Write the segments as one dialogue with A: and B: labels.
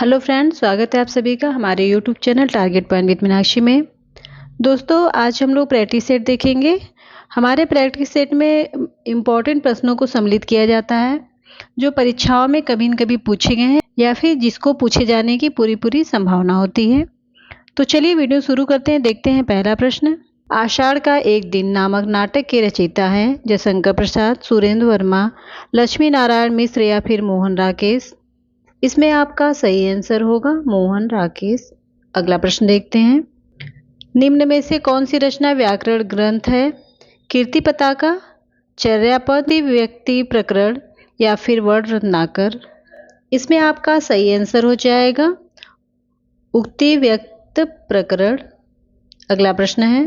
A: Hello friends, स्वागत है आप सभी का हमारे YouTube channel target point with Meenakshi में। दोस्तों, आज हम लोग प्रैक्टिस सेट देखेंगे। हमारे प्रैक्टिस सेट में इम्पॉर्टेंट प्रश्नों को सम्मिलित किया जाता है जो परीक्षाओं में कभी न कभी पूछे गए हैं या फिर जिसको पूछे जाने की पूरी संभावना होती है। तो चलिए वीडियो शुरू करते हैं। देखते हैं पहला प्रश्न। आषाढ़ का एक दिन नामक नाटक के रचयिता हैं जयशंकर प्रसाद, सुरेंद्र वर्मा, लक्ष्मी नारायण मिश्र या फिर मोहन राकेश। इसमें आपका सही आंसर होगा मोहन राकेश। अगला प्रश्न देखते हैं। निम्न में से कौन सी रचना व्याकरण ग्रंथ है? कीर्ति पताका, चर्यापद, व्यक्ति प्रकरण या फिर वर्ण रत्नाकर। इसमें आपका सही आंसर हो जाएगा उक्ति व्यक्त प्रकरण। अगला प्रश्न है।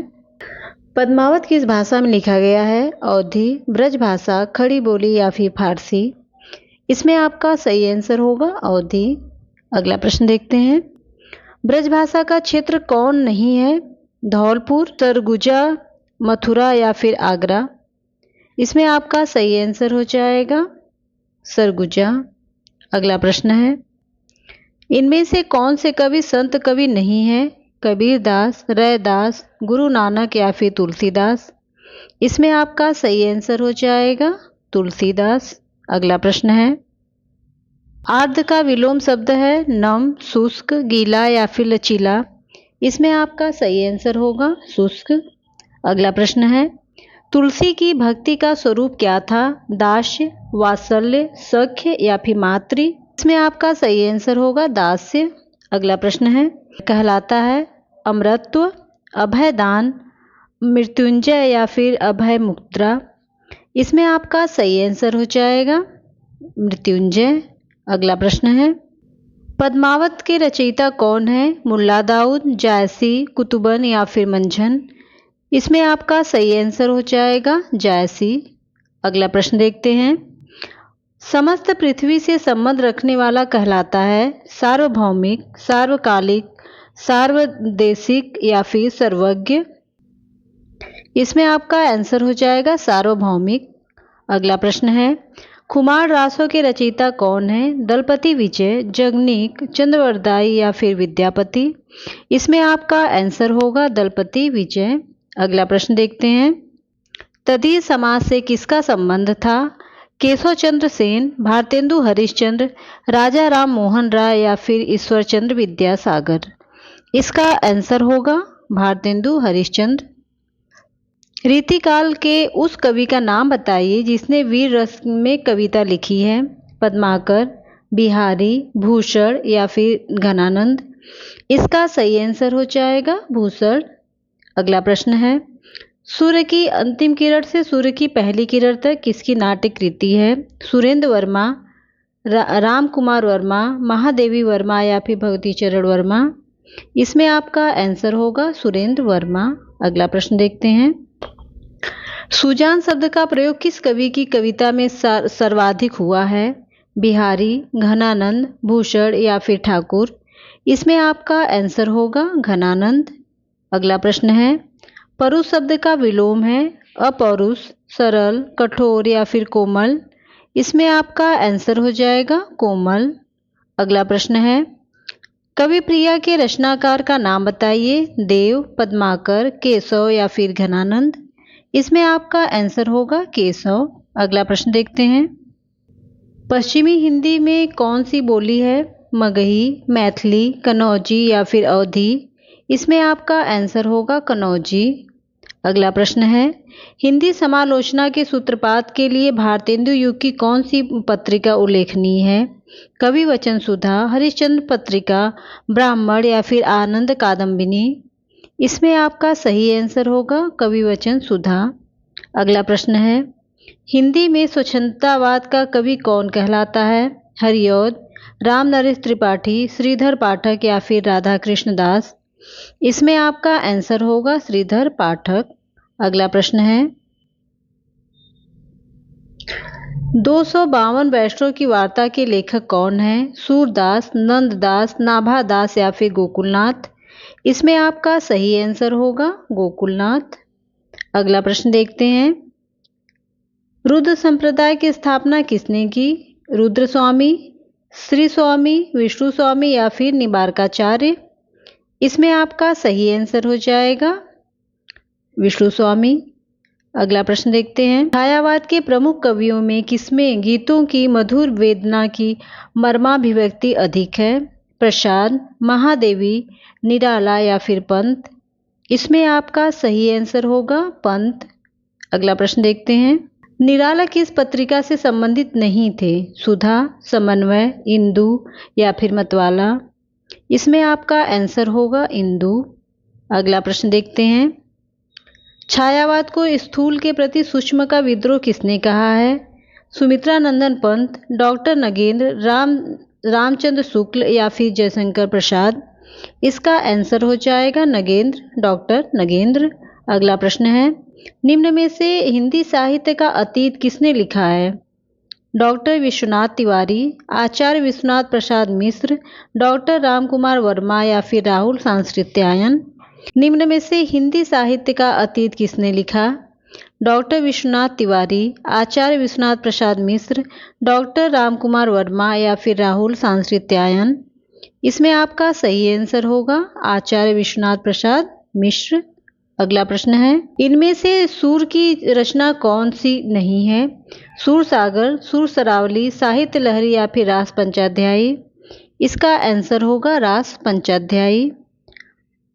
A: पद्मावत किस भाषा में लिखा गया है? अवधी, ब्रज भाषा, खड़ी बोली या फिर फारसी। इसमें आपका सही आंसर होगा अवधी। अगला प्रश्न देखते हैं। ब्रजभाषा का क्षेत्र कौन नहीं है? धौलपुर, सरगुजा, मथुरा या फिर आगरा। इसमें आपका सही आंसर हो जाएगा सरगुजा। अगला प्रश्न है। इनमें से कौन से कवि संत कवि नहीं है? कबीरदास, रैदास, गुरु नानक या फिर तुलसीदास। इसमें आपका सही आंसर हो जाएगा तुलसीदास। अगला प्रश्न है। आर्द्र का विलोम शब्द है नम, शुष्क, गीला या फिर लचीला। इसमें आपका सही आंसर होगा शुष्क। अगला प्रश्न है। तुलसी की भक्ति का स्वरूप क्या था? दास्य, वात्सल्य, सख्य या फिर मातृ। इसमें आपका सही आंसर होगा दास्य। अगला प्रश्न है। कहलाता है अमरत्व, अभयदान, मृत्युंजय या फिर अभय मुद्रा। इसमें आपका सही आंसर हो जाएगा मृत्युंजय। अगला प्रश्न है। पद्मावत के रचयिता कौन है? मुल्ला दाऊद, जायसी, कुतुबन या फिर मंझन। इसमें आपका सही आंसर हो जाएगा जायसी। अगला प्रश्न देखते हैं। समस्त पृथ्वी से संबंध रखने वाला कहलाता है सार्वभौमिक, सार्वकालिक, सार्वदेशिक या फिर सर्वज्ञ। इसमें आपका आंसर हो जाएगा सार्वभौमिक। अगला प्रश्न है। खुमार रासों के रचयिता कौन है? दलपति विजय, जगनीक, चंद्रवरदाई या फिर विद्यापति। इसमें आपका आंसर होगा दलपति विजय। अगला प्रश्न देखते हैं। तदीय समाज से किसका संबंध था? केशव चंद्र सेन, भारतेंदु हरिश्चंद्र, राजा राम मोहन राय या फिर ईश्वरचंद्र विद्यासागर। इसका आंसर होगा भारतेंदु हरिश्चंद्र। रीतिकाल के उस कवि का नाम बताइए जिसने वीर रस में कविता लिखी है? पद्माकर, बिहारी, भूषण या फिर घनानंद। इसका सही आंसर हो जाएगा भूषण। अगला प्रश्न है। सूर्य की अंतिम किरण से सूर्य की पहली किरण तक किसकी नाट्य कृति है? सुरेंद्र वर्मा, राम कुमार वर्मा, महादेवी वर्मा या फिर भगवती चरण वर्मा। इसमें आपका आंसर होगा सुरेंद्र वर्मा। अगला प्रश्न देखते हैं। सुजान शब्द का प्रयोग किस कवि की कविता में सर्वाधिक हुआ है? बिहारी, घनानंद, भूषण या फिर ठाकुर। इसमें आपका आंसर होगा घनानंद। अगला प्रश्न है। परुष शब्द का विलोम है अपौरुष, सरल, कठोर या फिर कोमल। इसमें आपका आंसर हो जाएगा कोमल। अगला प्रश्न है। कवि प्रिया के रचनाकार का नाम बताइए? देव, पद्माकर, केशव या फिर घनानंद। इसमें आपका आंसर होगा केशव। अगला प्रश्न देखते हैं। पश्चिमी हिंदी में कौन सी बोली है? मगही, मैथिली, कन्नौजी या फिर अवधी। इसमें आपका आंसर होगा कन्नौजी। अगला प्रश्न है। हिंदी समालोचना के सूत्रपात के लिए भारतेंदु युग की कौन सी पत्रिका उल्लेखनीय है? कवि वचन सुधा, हरिश्चंद्र पत्रिका, ब्राह्मण या फिर आनंद कादम्बिनी। इसमें आपका सही आंसर होगा कवि वचन सुधा। अगला प्रश्न है। हिंदी में स्वच्छंदतावाद का कवि कौन कहलाता है? हरिऔध, राम नरेश त्रिपाठी, श्रीधर पाठक या फिर राधा कृष्ण दास। इसमें आपका आंसर होगा श्रीधर पाठक। अगला प्रश्न है। 252 वैष्णव की वार्ता के लेखक कौन है? सूरदास, नंददास, नाभादास या फिर गोकुलनाथ। इसमें आपका सही आंसर होगा गोकुलनाथ। अगला प्रश्न देखते हैं। रुद्र संप्रदाय की स्थापना किसने की? रुद्र स्वामी, श्री स्वामी, विष्णु स्वामी या फिर निम्बार्काचार्य। इसमें आपका सही आंसर हो जाएगा विष्णु स्वामी। अगला प्रश्न देखते हैं। छायावाद के प्रमुख कवियों में किसमें गीतों की मधुर वेदना की मर्माभिव्यक्ति अधिक है? प्रसाद, महादेवी, निराला या फिर पंत। इसमें आपका सही आंसर होगा पंत। अगला प्रश्न देखते हैं। निराला किस पत्रिका से संबंधित नहीं थे? सुधा, समन्वय, इंदु या फिर मतवाला। इसमें आपका आंसर होगा इंदु। अगला प्रश्न देखते हैं। छायावाद को स्थूल के प्रति सूक्ष्म का विद्रोह किसने कहा है? सुमित्रा नंदन पंत, डॉक्टर नगेंद्र, रामचंद्र शुक्ल या फिर जयशंकर प्रसाद। इसका आंसर हो जाएगा नगेंद्र, डॉक्टर नगेंद्र। अगला प्रश्न है। निम्न में से हिंदी साहित्य का अतीत किसने लिखा है? डॉक्टर विश्वनाथ तिवारी, आचार्य विश्वनाथ प्रसाद मिश्र, डॉक्टर रामकुमार वर्मा या फिर राहुल सांकृत्यायन। निम्न में से हिंदी साहित्य का अतीत किसने लिखा? डॉक्टर विश्वनाथ तिवारी, आचार्य विश्वनाथ प्रसाद मिश्र, डॉक्टर रामकुमार वर्मा या फिर राहुल सांकृत्यायन। इसमें आपका सही आंसर होगा आचार्य विश्वनाथ प्रसाद मिश्र। अगला प्रश्न है। इनमें से सूर की रचना कौन सी नहीं है? सूर सागर, सूर सरावली, साहित्य लहरी या फिर रास पंचाध्यायी। इसका आंसर होगा रास पंचाध्यायी।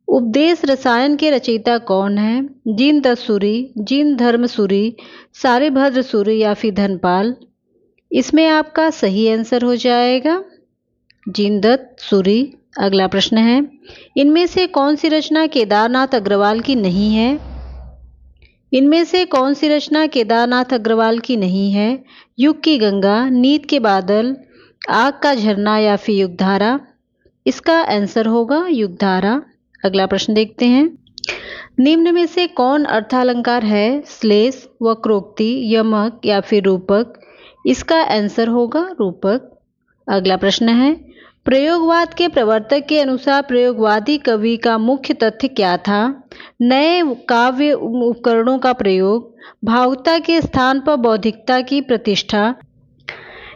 A: उपदेश रसायन के रचयिता कौन है? जिनदत्त सूरी, जिन धर्म सूरी, सारिभद्र सूरी या फिर धनपाल। इसमें आपका सही आंसर हो जाएगा जिनदत्त सूरी। अगला प्रश्न है। इनमें से कौन सी रचना केदारनाथ अग्रवाल की नहीं है? इनमें से कौन सी रचना केदारनाथ अग्रवाल की नहीं है? युग की गंगा, नीत के बादल, आग का झरना या फिर युगधारा। इसका आंसर होगा युगधारा। अगला प्रश्न देखते हैं। निम्न में से कौन अर्थालंकार है? श्लेष, वक्रोक्ति, यमक या फिर रूपक। इसका आंसर होगा रूपक। अगला प्रश्न है। प्रयोगवाद के प्रवर्तक के अनुसार प्रयोगवादी कवि का मुख्य तथ्य क्या था? नए काव्य उपकरणों का प्रयोग, भावुकता के स्थान पर बौद्धिकता की प्रतिष्ठा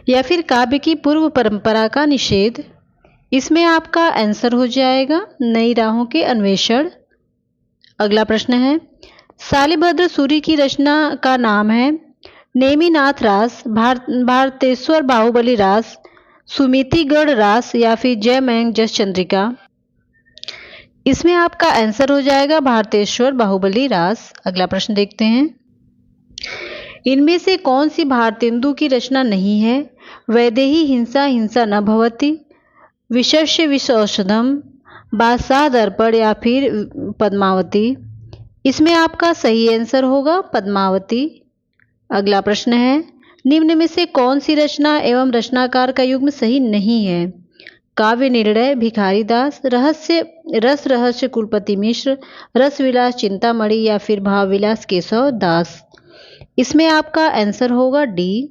A: या फिर काव्य की पूर्व परंपरा का निषेध। इसमें आपका आंसर हो जाएगा नई राहों के अन्वेषण। अगला प्रश्न है। सालिभद्र सूरी की रचना का नाम है नेमिनाथ रास, भारतेश्वर बाहुबली रास, सुमितिगढ़ रास या फिर जयमंग जस चंद्रिका। इसमें आपका आंसर हो जाएगा भारतेश्वर बाहुबली रास। अगला प्रश्न देखते हैं। इनमें से कौन सी भारतेंदु की रचना नहीं है? वैदेही हिंसा हिंसा न भवति, विशस्य विषौषधम, बादशाह दर्पण या फिर पद्मावती। इसमें आपका सही आंसर होगा पद्मावती। अगला प्रश्न है। निम्न में से कौन सी रचना एवं रचनाकार का युग्म सही नहीं है? काव्य निर्णय भिखारी दास, रस रहस्य कुलपति मिश्र, रस विलास चिंतामणि या फिर भाव विलास केशव दास। इसमें आपका आंसर होगा डी।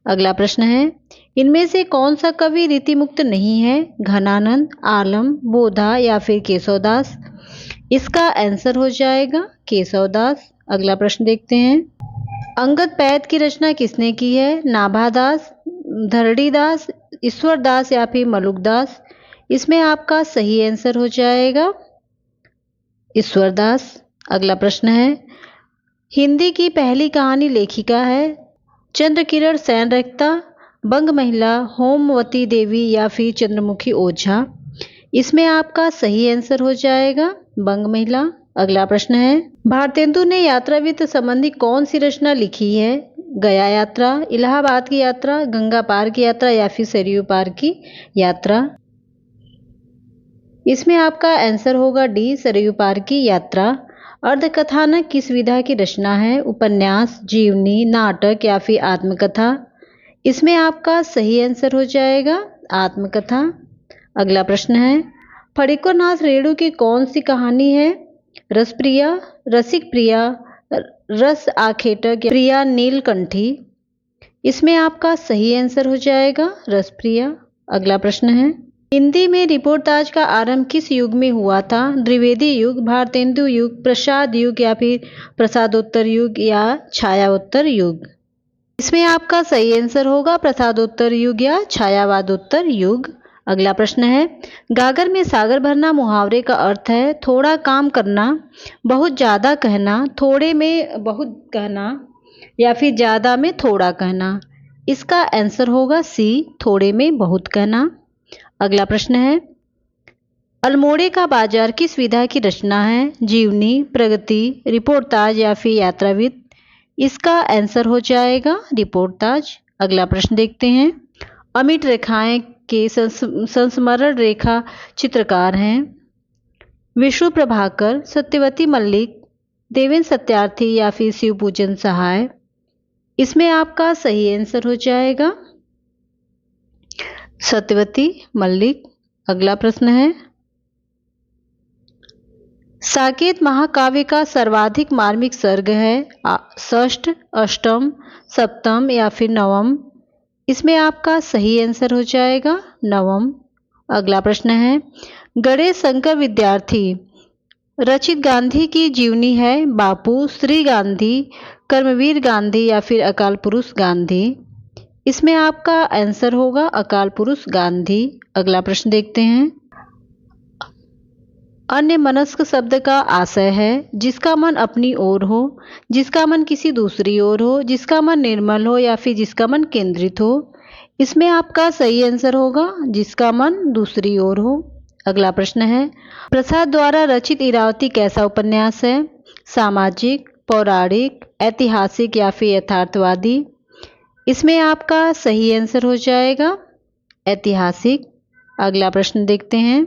A: अगला प्रश्न है। इनमें से कौन सा कवि रीतिमुक्त नहीं है? घनानंद, आलम, बोधा या फिर केशवदास। इसका आंसर हो जाएगा केशवदास। अगला प्रश्न देखते हैं। अंगद पैद की रचना किसने की है? नाभादास, धरणीदास, ईश्वरदास या फिर मलुकदास। इसमें आपका सही आंसर हो जाएगा ईश्वरदास। अगला प्रश्न है। हिंदी की पहली कहानी लेखिका है? चंद्रकिरण सेनरेख्ता, बंग महिला, होमवती देवी या फिर चंद्रमुखी ओझा। इसमें आपका सही आंसर हो जाएगा बंग महिला। अगला प्रश्न है। भारतेंदु ने यात्रावित्त संबंधी कौन सी रचना लिखी है? गया यात्रा, इलाहाबाद की यात्रा, गंगा पार की यात्रा या फिर सरयू पार की यात्रा। इसमें आपका आंसर होगा डी, सरयू पार की यात्रा। अर्धकथानक किस विधा की रचना है? उपन्यास, जीवनी, नाटक या फिर आत्मकथा। इसमें आपका सही आंसर हो जाएगा आत्मकथा। अगला प्रश्न है। फणिकुमार रेणु की कौन सी कहानी है? रसप्रिया, रसिक प्रिया, रस आखेटक, प्रिया नीलकंठी। इसमें आपका सही आंसर हो जाएगा रसप्रिया। अगला प्रश्न है। हिंदी में रिपोर्टाज का आरंभ किस युग में हुआ था? द्विवेदी युग, भारतेंदु युग, प्रसाद युग या फिर प्रसादोत्तर युग या छायाोत्तर युग। इसमें आपका सही आंसर होगा प्रसादोत्तर युग या छायावादोत्तर युग। अगला प्रश्न है, गागर में सागर भरना मुहावरे का अर्थ है थोड़ा काम करना, बहुत ज़्यादा कहना, थोड़े में बहुत कहना या फिर ज़्यादा में थोड़ा कहना। इसका आंसर होगा सी, थोड़े में बहुत कहना। अगला प्रश्न है, अल्मोड़े का बाजार किस विधा की रचना है? जीवनी, प्रगति, रिपोर्टाज या फिर यात्राविद? इसका आंसर हो जाएगा रिपोर्टाज। अगला प्रश्न देखते हैं, अमिट रेखाएं के संस्मरण रेखा चित्रकार हैं? विष्णु प्रभाकर, सत्यवती मल्लिक, देवेंद्र सत्यार्थी या फिर शिवपूजन सहाय? इसमें आपका सही आंसर हो जाएगा सत्यवती मल्लिक। अगला प्रश्न है, साकेत महाकाव्य का सर्वाधिक मार्मिक सर्ग है? षष्ठ, अष्टम, सप्तम या फिर नवम? इसमें आपका सही आंसर हो जाएगा नवम। अगला प्रश्न है, गणेश शंकर विद्यार्थी रचित गांधी की जीवनी है? बापू, श्री गांधी, कर्मवीर गांधी या फिर अकाल पुरुष गांधी? इसमें आपका आंसर होगा अकाल पुरुष गांधी। अगला प्रश्न देखते हैं, अन्य मनस्क शब्द का आशय है जिसका मन अपनी ओर हो, जिसका मन किसी दूसरी ओर हो, जिसका मन निर्मल हो या फिर जिसका मन केंद्रित हो? इसमें आपका सही आंसर होगा जिसका मन दूसरी ओर हो। अगला प्रश्न है, प्रसाद द्वारा रचित इरावती कैसा उपन्यास है? सामाजिक, पौराणिक, ऐतिहासिक या फिर यथार्थवादी? इसमें आपका सही आंसर हो जाएगा ऐतिहासिक। अगला प्रश्न देखते हैं,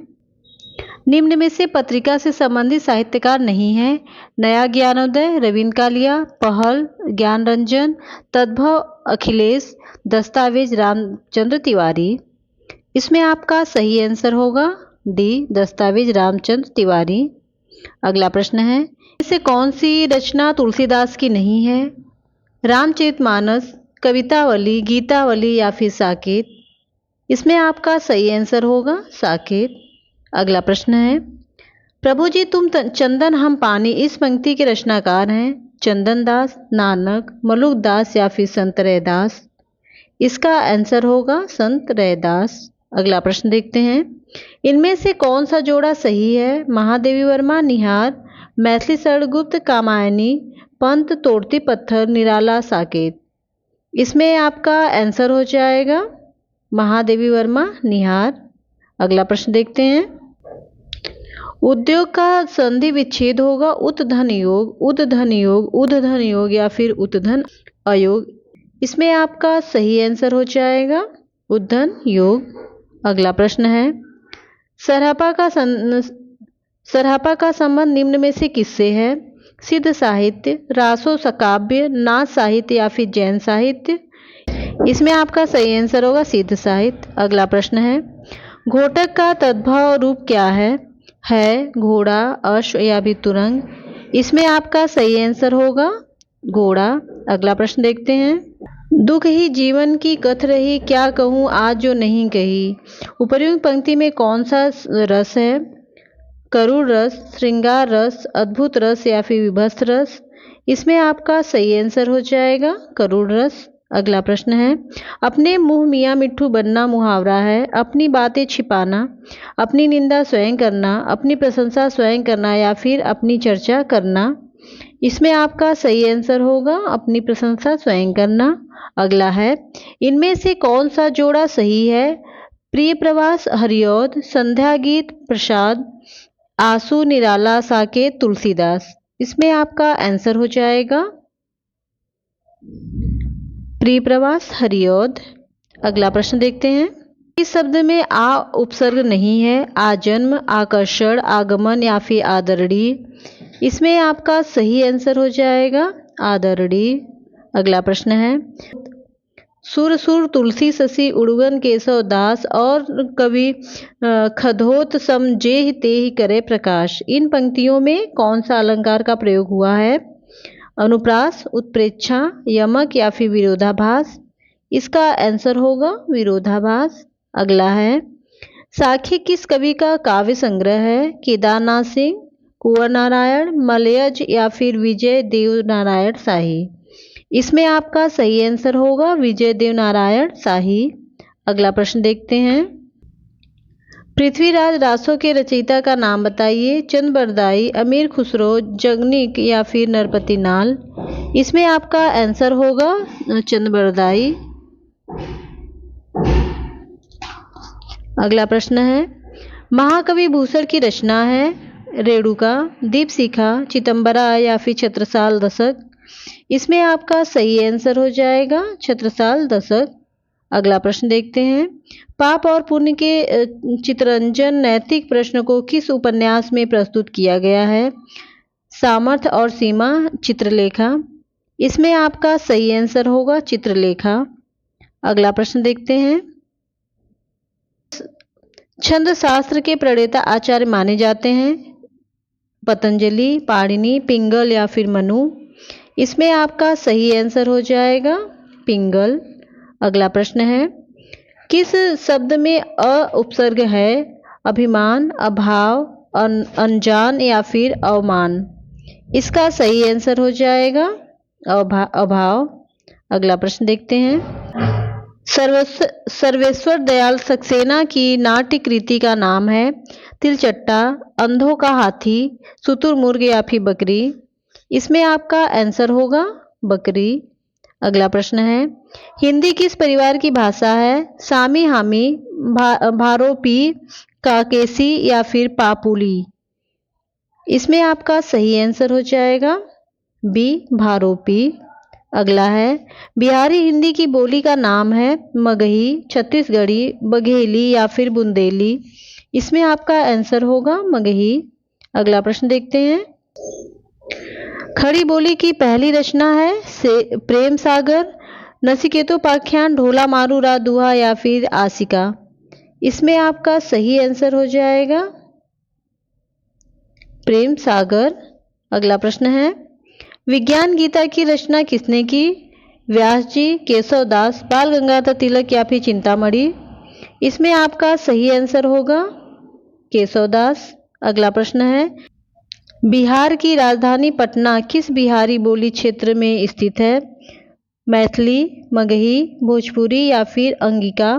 A: निम्न में से पत्रिका से संबंधित साहित्यकार नहीं है? नया ज्ञानोदय, रवीन कालिया, पहल, ज्ञान रंजन, तद्भव अखिलेश, दस्तावेज रामचंद्र तिवारी? इसमें आपका सही आंसर होगा डी, दस्तावेज रामचंद्र तिवारी। अगला प्रश्न है, इसे कौन सी रचना तुलसीदास की नहीं है? रामचरितमानस, कवितावली, गीतावली या फिर साकेत? इसमें आपका सही आंसर होगा साकेत। अगला प्रश्न है, प्रभु जी तुम चंदन हम पानी इस पंक्ति के रचनाकार हैं? चंदन दास, नानक, मलुक दास या फिर संत रैदास? इसका आंसर होगा संत रैदास। अगला प्रश्न देखते हैं, इनमें से कौन सा जोड़ा सही है? महादेवी वर्मा, निहार, मैथिली शरणगुप्त, कामायनी, पंत तोड़ती पत्थर, निराला, साकेत? इसमें आपका आंसर हो जाएगा महादेवी वर्मा, निहार। अगला प्रश्न देखते हैं, उद्योग का संधि विच्छेद होगा उत्धन योग, उद्धन योग, उद्धन योग या फिर उद्धन अयोग? इसमें आपका सही आंसर हो जाएगा उद्धन योग। अगला प्रश्न है, सरहपा का संबंध निम्न में से किससे है? सिद्ध साहित्य, रासो सकाव्य, नाथ साहित्य या फिर जैन साहित्य? इसमें आपका सही आंसर होगा सिद्ध साहित्य। अगला प्रश्न है, घोटक का तद्भव रूप क्या है? घोड़ा, अश्व या भी तुरंग? इसमें आपका सही आंसर होगा घोड़ा। अगला प्रश्न देखते हैं, दुख ही जीवन की कथ रही, क्या कहूँ आज जो नहीं कही? उपर्युक्त पंक्ति में कौन सा रस है? करुण रस, श्रृंगार रस, अद्भुत रस या फिर विभत्स रस? इसमें आपका सही आंसर हो जाएगा करुण रस। अगला प्रश्न है, अपने मुंह मियाँ मिट्ठू बनना मुहावरा है? अपनी बातें छिपाना, अपनी निंदा स्वयं करना, अपनी प्रशंसा स्वयं करना या फिर अपनी चर्चा करना? इसमें आपका सही आंसर होगा अपनी प्रशंसा स्वयं करना। अगला है, इनमें से कौन सा जोड़ा सही है? प्रिय प्रवास, हरिऔध, संध्या गीत, प्रसाद, आंसू, निराला, साकेत, तुलसीदास? इसमें आपका आंसर हो जाएगा प्रिय प्रवास, हरिऔध। अगला प्रश्न देखते हैं, इस शब्द में आ उपसर्ग नहीं है? आजन्म, आकर्षण, आगमन या फिर आदरणीय? इसमें आपका सही आंसर हो जाएगा आदरणीय। अगला प्रश्न है, सुर सुर तुलसी शशि उड़गन केशव दास और कवि खधोत सम जेहि तेहि करे प्रकाश? इन पंक्तियों में कौन सा अलंकार का प्रयोग हुआ है? अनुप्रास, उत्प्रेक्षा, यमक या फिर विरोधाभास? इसका आंसर होगा विरोधाभास। अगला है, साखी किस कवि का काव्य संग्रह है? केदारनाथ सिंह, कुंवर नारायण, मलयज या फिर विजय देव नारायण शाही? इसमें आपका सही आंसर होगा विजय देव नारायण शाही। अगला प्रश्न देखते हैं। पृथ्वीराज रासो के रचयिता का नाम बताइए। चंद बरदाई, अमीर खुसरो, जगनिक या फिर नरपति नाल। इसमें आपका आंसर होगा चंद बरदाई। अगला प्रश्न है, महाकवि भूषण की रचना है रेणुका, दीपशिखा, चितंबरा या फिर छत्रसाल दशक। इसमें आपका सही आंसर हो जाएगा छत्रसाल दशक। अगला प्रश्न देखते हैं। पाप और पुण्य के चित्रंजन नैतिक प्रश्न को किस उपन्यास में प्रस्तुत किया गया है? सामर्थ्य और सीमा, चित्रलेखा। इसमें आपका सही आंसर होगा चित्रलेखा। अगला प्रश्न देखते हैं। छंद शास्त्र के प्रणेता आचार्य माने जाते हैं? पतंजलि, पाणिनि, पिंगल या फिर मनु। इसमें आपका सही आंसर हो जाएगा पिंगल। अगला प्रश्न है, किस शब्द में अ उपसर्ग है? अभिमान, अभाव, अनजान या फिर अवमान। इसका सही आंसर हो जाएगा अभाव। अगला प्रश्न देखते हैं। सर्वेश्वर दयाल सक्सेना की नाट्य कृति का नाम है तिलचट्टा, अंधों का हाथी, शुतुरमुर्ग या फिर बकरी। इसमें आपका आंसर होगा बकरी। अगला प्रश्न है, हिंदी किस परिवार की भाषा है? सामी हामी, भारोपी, काकेसी या फिर पापुली। इसमें आपका सही आंसर हो जाएगा बी भारोपी। अगला है, बिहारी हिंदी की बोली का नाम है मगही, छत्तीसगढ़ी, बघेली या फिर बुंदेली। इसमें आपका आंसर होगा मगही। अगला प्रश्न देखते हैं। खड़ी बोली की पहली रचना है प्रेम सागर, नचिकेतोपाख्यान, ढोला मारू रा दुहा या फिर आशिका। इसमें आपका सही आंसर हो जाएगा प्रेम सागर। अगला प्रश्न है, विज्ञान गीता की रचना किसने की? व्यास जी, केशव दास, बाल गंगाधर तिलक या फिर चिंतामणि। इसमें आपका सही आंसर होगा केशव दास। अगला प्रश्न है, बिहार की राजधानी पटना किस बिहारी बोली क्षेत्र में स्थित है? मैथिली, मगही, भोजपुरी या फिर अंगिका।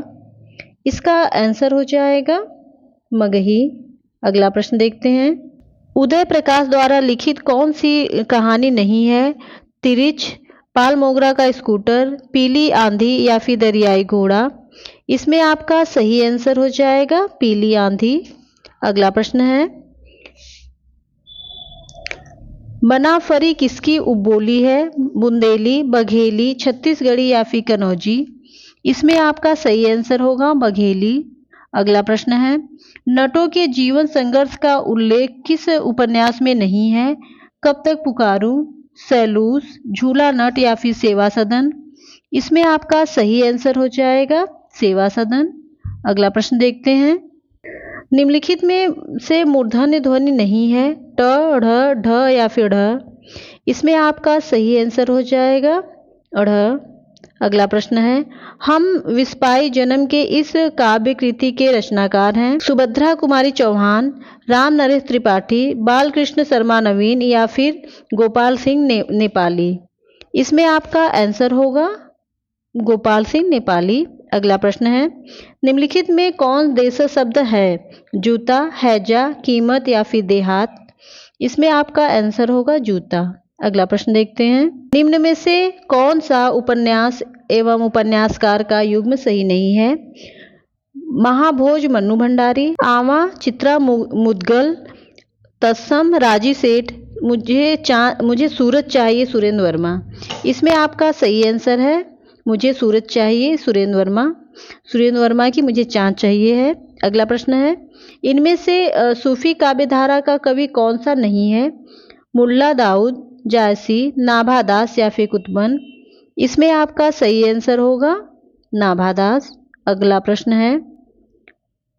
A: इसका आंसर हो जाएगा मगही। अगला प्रश्न देखते हैं। उदय प्रकाश द्वारा लिखित कौन सी कहानी नहीं है? तिरिच, पाल मोगरा का स्कूटर, पीली आंधी या फिर दरियाई घोड़ा। इसमें आपका सही आंसर हो जाएगा पीली आंधी। अगला प्रश्न है, बनाफरी किसकी उपबोली है? बुंदेली, बघेली, छत्तीसगढ़ी या फिर कनौजी। इसमें आपका सही आंसर होगा बघेली। अगला प्रश्न है, नटों के जीवन संघर्ष का उल्लेख किस उपन्यास में नहीं है? कब तक पुकारूं, सैलूस, झूला नट या फिर सेवा सदन। इसमें आपका सही आंसर हो जाएगा सेवा सदन। अगला प्रश्न देखते हैं। निम्नलिखित में से मूर्धन्य ध्वनि नहीं है? ट, ढ़, ढ या फिर ढ। इसमें आपका सही आंसर हो जाएगा ढ़। अगला प्रश्न है, हम विस्पाई जन्म के इस काव्य कृति के रचनाकार हैं? सुभद्रा कुमारी चौहान, राम नरेश त्रिपाठी, बालकृष्ण शर्मा नवीन या फिर गोपाल सिंह नेपाली। इसमें आपका आंसर होगा गोपाल सिंह नेपाली। अगला प्रश्न है, निम्नलिखित में कौन देश शब्द है? जूता, हैजा, कीमत या फिर देहात। इसमें आपका आंसर होगा जूता। अगला प्रश्न देखते हैं। निम्न में से कौन सा उपन्यास एवं उपन्यासकार का युग्म सही नहीं है? महाभोज मन्नू भंडारी, आवा चित्रा मुदगल, तत्सम राजी सेठ, मुझे सूरज चाहिए सुरेंद्र वर्मा। इसमें आपका सही आंसर है मुझे सूरज चाहिए सुरेंद्र वर्मा। सुरेंद्र वर्मा की मुझे चांद चाहिए है। अगला प्रश्न है, इनमें से सूफी काव्यधारा का कवि कौन सा नहीं है? मुल्ला दाऊद, जायसी, नाभादास या फिर कुतुबन। इसमें आपका सही आंसर होगा नाभादास। अगला प्रश्न है,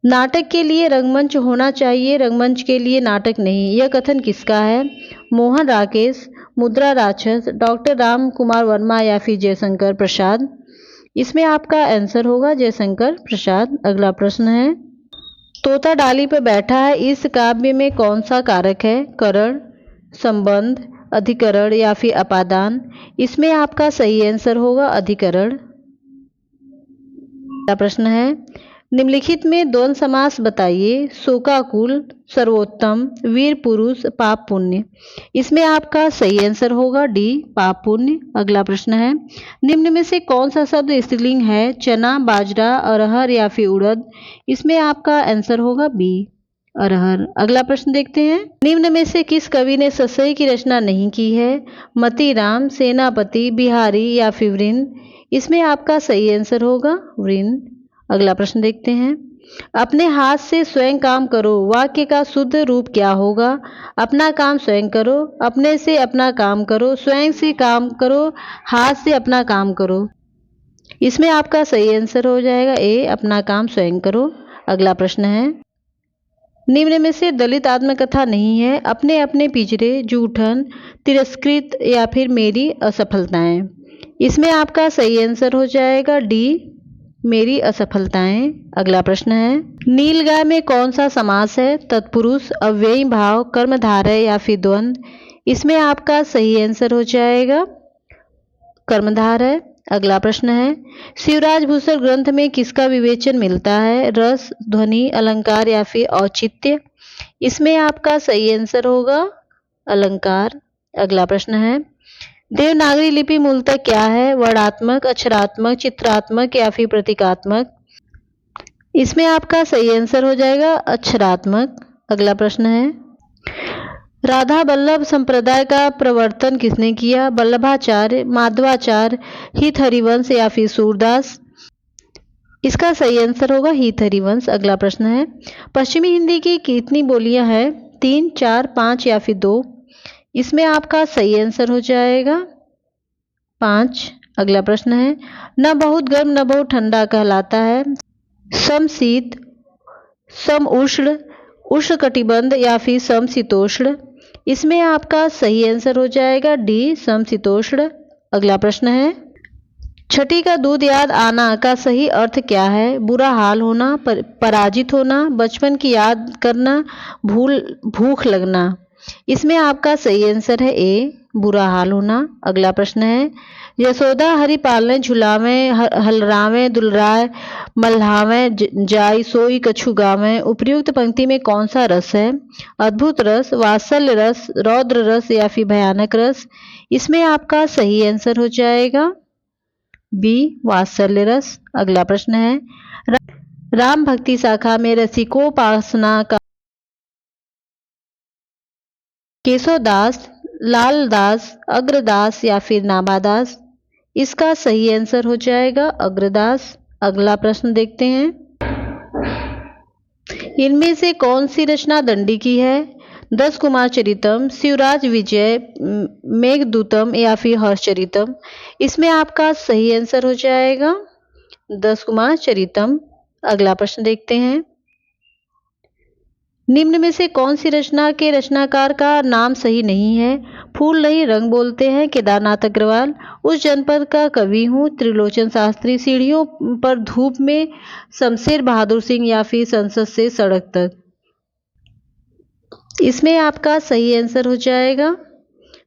A: नाटक के लिए रंगमंच होना चाहिए, रंगमंच के लिए नाटक नहीं, यह कथन किसका है? मोहन राकेश, मुद्रा राक्षस, डॉक्टर राम कुमार वर्मा या फिर जयशंकर प्रसाद। इसमें आपका आंसर होगा जयशंकर प्रसाद। अगला प्रश्न है, तोता डाली पर बैठा है, इस काव्य में कौन सा कारक है? करण, संबंध, अधिकरण या फिर अपादान। इसमें आपका सही आंसर होगा अधिकरण। अगला प्रश्न है, निम्नलिखित में द्वंद्व समास बताइए। शोकाकुल, सर्वोत्तम, वीर पुरुष, पाप पुण्य। इसमें आपका सही आंसर होगा डी, पाप पुण्य। अगला प्रश्न है, निम्न में से कौन सा शब्द स्त्रीलिंग है? चना, बाजरा, अरहर या फिर उड़द। इसमें आपका आंसर होगा बी, अरहर। अगला प्रश्न देखते हैं, निम्न में से किस कवि ने ससई की रचना नहीं की है? मतीराम, सेनापति, बिहारी या फिर वृंद। इसमें आपका सही आंसर होगा वृंद। अगला प्रश्न देखते हैं, अपने हाथ से स्वयं काम करो वाक्य का शुद्ध रूप क्या होगा? अपना काम स्वयं करो, अपने से अपना काम करो, स्वयं से काम करो, हाथ से अपना काम करो। इसमें आपका सही आंसर हो जाएगा ए, अपना काम स्वयं करो। अगला प्रश्न है, निम्न में से दलित आत्मकथा नहीं है। अपने अपने पिछड़े, जूठन, तिरस्कृत या फिर मेरी असफलताएं। इसमें आपका सही आंसर हो जाएगा डी, मेरी असफलताएं। अगला प्रश्न है, नीलगाय में कौन सा समास है? तत्पुरुष, अव्ययी भाव, कर्मधारय या फिर द्वंद्व। इसमें आपका सही आंसर हो जाएगा कर्मधारय। अगला प्रश्न है, शिवराज भूषण ग्रंथ में किसका विवेचन मिलता है? रस, ध्वनि, अलंकार या फिर औचित्य। इसमें आपका सही आंसर होगा अलंकार। अगला प्रश्न है, देवनागरी लिपि मूलतः क्या है? वर्णात्मक, अक्षरात्मक, चित्रात्मक या फिर प्रतीकात्मक। इसमें आपका सही आंसर हो जाएगा अक्षरात्मक। अगला प्रश्न है, राधा वल्लभ संप्रदाय का प्रवर्तन किसने किया? वल्लभाचार्य, माधवाचार्य, हित हरिवंश या फिर सूरदास। इसका सही आंसर होगा हित हरिवंश। अगला प्रश्न है, पश्चिमी हिंदी की कितनी बोलियां हैं? 3, 4, 5 या फिर 2। इसमें आपका सही आंसर हो जाएगा 5। अगला प्रश्न है, न बहुत गर्म न बहुत ठंडा कहलाता है? समशीत, सम उष्ण, उष्ण कटिबंध या फिर समशीतोष्ण। इसमें आपका सही आंसर हो जाएगा डी, समशीतोष्ण। अगला प्रश्न है, छठी का दूध याद आना का सही अर्थ क्या है? बुरा हाल होना, पराजित होना, बचपन की याद करना, भूख लगना। इसमें आपका सही आंसर है ए, बुरा हाल होना। अगला प्रश्न है, यशोदा हरि पालने झुलावे, हलरावे दुलराय, मल्हावे जाई सोई कछु गावे। उपर्युक्त पंक्ति में कौन सा रस है? अद्भुत रस, वात्सल्य रस, रौद्र रस या फिर भयानक रस। इसमें आपका सही आंसर हो जाएगा बी, वात्सल्य रस। अगला प्रश्न है, राम भक्ति शाखा में रसिकोपासना का केशवदास, लालदास, अग्रदास या फिर नाभादास। इसका सही आंसर हो जाएगा अग्रदास। अगला प्रश्न देखते हैं, इनमें से कौन सी रचना दंडी की है? 10 कुमार चरितम, शिवराज विजय, मेघदूतम या फिर हर्षचरितम। इसमें आपका सही आंसर हो जाएगा 10 कुमार चरितम। अगला प्रश्न देखते हैं, निम्न में से कौन सी रचना के रचनाकार का नाम सही नहीं है? फूल नहीं रंग बोलते हैं, केदारनाथ अग्रवाल। उस जनपद का कवि हूँ, त्रिलोचन शास्त्री। सीढ़ियों पर धूप में, शमशेर बहादुर सिंह या फिर संसद से सड़क तक। इसमें आपका सही आंसर हो जाएगा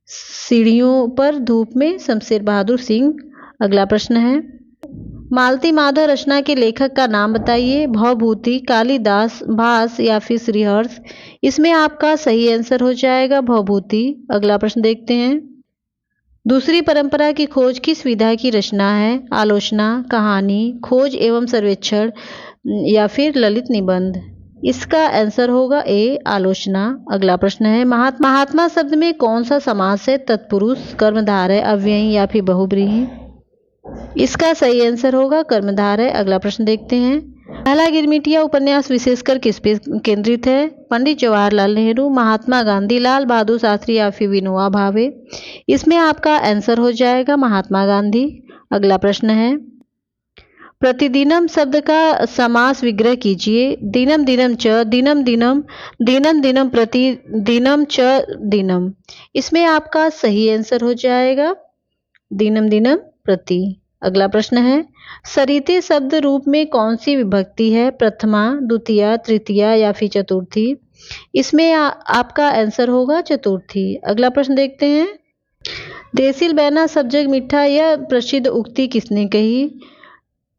A: सीढ़ियों पर धूप में, शमशेर बहादुर सिंह। अगला प्रश्न है, मालती माधव रचना के लेखक का नाम बताइए। भवभूति, कालिदास, भास या फिर श्रीहर्ष। इसमें आपका सही आंसर हो जाएगा भवभूति। अगला प्रश्न देखते हैं, दूसरी परंपरा की खोज किस विधा की रचना है? आलोचना, कहानी, खोज एवं सर्वेक्षण या फिर ललित निबंध। इसका आंसर होगा ए, आलोचना। अगला प्रश्न है, महात्मा शब्द में कौन सा समास है? तत्पुरुष, कर्मधारय, अव्ययी या फिर बहुब्रीहि। इसका सही आंसर होगा कर्मधारय। अगला प्रश्न देखते हैं, पहला गिरमिटिया उपन्यास विशेषकर किस पे केंद्रित है? पंडित जवाहरलाल नेहरू, महात्मा गांधी, लाल बहादुर शास्त्री या फिर विनोबा भावे। इसमें आपका आंसर हो जाएगा महात्मा गांधी। अगला प्रश्न है, प्रतिदिनम शब्द का समास विग्रह कीजिए। दिनम दिनम च, दिनम दिनम, दिनम दिनम प्रति, दिनम च दिनम। इसमें आपका सही आंसर हो जाएगा दिनम दिनम प्रति। अगला प्रश्न है, सरिते शब्द रूप में कौन सी विभक्ति है? प्रथमा, द्वितीया, तृतीया या फिर चतुर्थी। इसमें आपका आंसर होगा चतुर्थी। अगला प्रश्न देखते हैं। देसिल बैना सब जग मीठा यह प्रसिद्ध उक्ति किसने कही?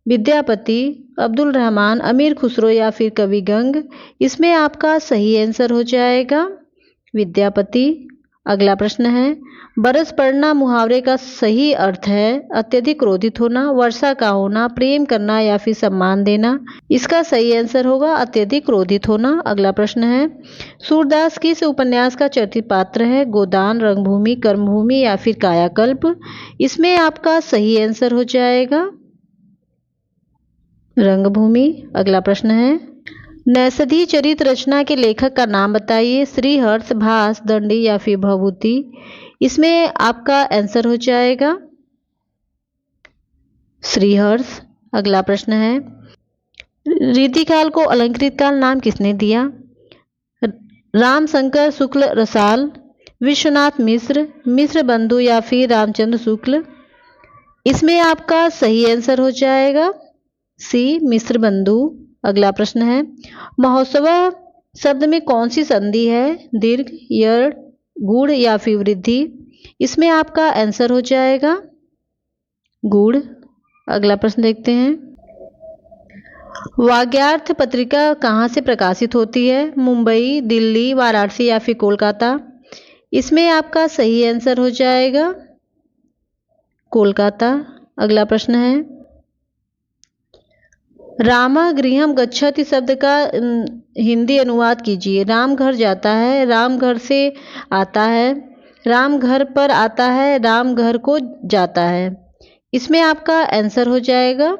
A: विद्यापति, अब्दुल रहमान, अमीर खुसरो या फिर कवि गंग? इसमें आपका सही आंसर हो जाएगा विद्यापति। अगला प्रश्न है। बरस पड़ना मुहावरे का सही अर्थ है अत्यधिक क्रोधित होना, वर्षा का होना, प्रेम करना या फिर सम्मान देना? इसका सही आंसर होगा अत्यधिक क्रोधित होना। अगला प्रश्न है। सूरदास किस उपन्यास का चर्चित पात्र है? गोदान, रंगभूमि, कर्मभूमि या फिर कायाकल्प? इसमें आपका सही आंसर हो जाएगा रंगभूमि। अगला प्रश्न है। नैषधि चरित रचना के लेखक का नाम बताइए। श्रीहर्ष, भास, दंडी या फिर भभूति? इसमें आपका आंसर हो जाएगा श्रीहर्ष। अगला प्रश्न है। रीतिकाल को अलंकृत काल नाम किसने दिया? रामशंकर शुक्ल रसाल, विश्वनाथ मिश्र, मिश्र बंधु या फिर रामचंद्र शुक्ल? इसमें आपका सही आंसर हो जाएगा सी, मिश्र बंधु। अगला प्रश्न है। महोत्सव शब्द में कौन सी संधि है? दीर्घ, यड़, गुड़ या फिर वृद्धि? इसमें आपका आंसर हो जाएगा गुड़। अगला प्रश्न देखते हैं। वाग्यार्थ पत्रिका कहाँ से प्रकाशित होती है? मुंबई, दिल्ली, वाराणसी या फिर कोलकाता? इसमें आपका सही आंसर हो जाएगा कोलकाता। अगला प्रश्न है। राम गृहम गच्छति शब्द का हिंदी अनुवाद कीजिए। राम घर जाता है, राम घर से आता है, राम घर पर आता है, राम घर को जाता है? इसमें आपका आंसर हो जाएगा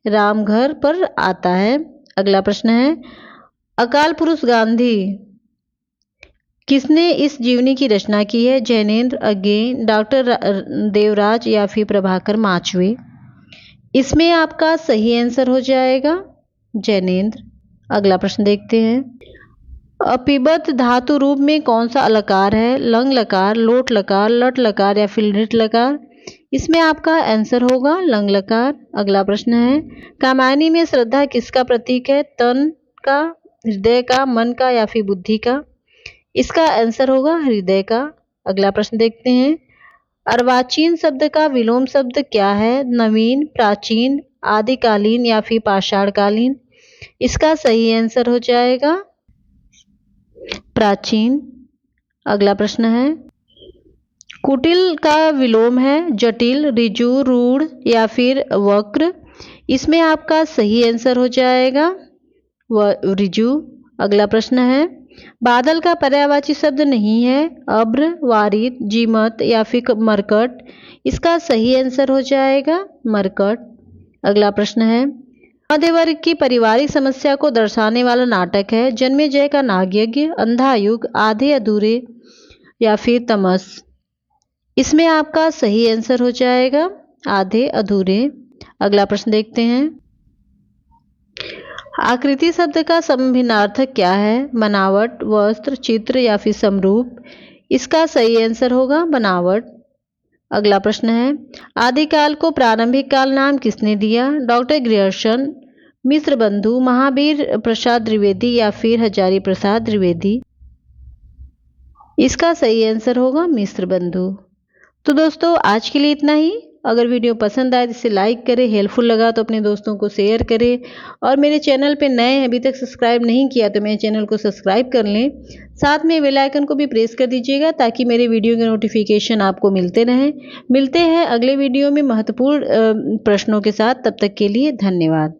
A: राम घर पर आता है। अगला प्रश्न है। अकाल पुरुष गांधी किसने इस जीवनी की रचना की है? जैनेंद्र, अज्ञे, डॉक्टर देवराज या फिर प्रभाकर माचवे? इसमें आपका सही आंसर हो जाएगा जैनेंद्र। अगला प्रश्न देखते हैं। अपिबत धातु रूप में कौन सा अलकार है? लंग लकार, लोट लकार, लट लकार या फिर लिट लकार? इसमें आपका आंसर होगा लंग लकार। अगला प्रश्न है। कामायनी में श्रद्धा किसका प्रतीक है? तन का, हृदय का, मन का या फिर बुद्धि का? इसका आंसर होगा हृदय का। अगला प्रश्न देखते हैं। अर्वाचीन शब्द का विलोम शब्द क्या है? नवीन, प्राचीन, आदिकालीन या फिर पाषाणकालीन? इसका सही आंसर हो जाएगा प्राचीन। अगला प्रश्न है। कुटिल का विलोम है जटिल, ऋजु, रूढ़ या फिर वक्र? इसमें आपका सही आंसर हो जाएगा ऋजु। अगला प्रश्न है। बादल का पर्यायवाची शब्द नहीं है? अब्र, वारिद, जीमत या फिर मरकट? इसका सही आंसर हो जाएगा मरकट। अगला प्रश्न है। मध्य वर्ग की पारिवारिक समस्या को दर्शाने वाला नाटक है? जन्मेजय का नागयज्ञ, अंधा युग, आधे अधूरे या फिर तमस? इसमें आपका सही आंसर हो जाएगा आधे अधूरे। अगला प्रश्न देखते हैं। आकृति शब्द का समभिन्नार्थक क्या है? बनावट, वस्त्र, चित्र या फिर समरूप? इसका सही आंसर होगा बनावट। अगला प्रश्न है। आदिकाल को प्रारंभिक काल नाम किसने दिया? डॉक्टर ग्रियर्सन, मिश्र बंधु, महावीर प्रसाद द्विवेदी या फिर हजारी प्रसाद द्विवेदी? इसका सही आंसर होगा मिश्र बंधु। तो दोस्तों आज के लिए इतना ही। अगर वीडियो पसंद आए तो इसे लाइक करें, हेल्पफुल लगा तो अपने दोस्तों को शेयर करें और मेरे चैनल पे नए हैं अभी तक सब्सक्राइब नहीं किया तो मेरे चैनल को सब्सक्राइब कर लें। साथ में बेल आइकन को भी प्रेस कर दीजिएगा ताकि मेरे वीडियो के नोटिफिकेशन आपको मिलते रहें। मिलते हैं अगले वीडियो में महत्वपूर्ण प्रश्नों के साथ। तब तक के लिए धन्यवाद।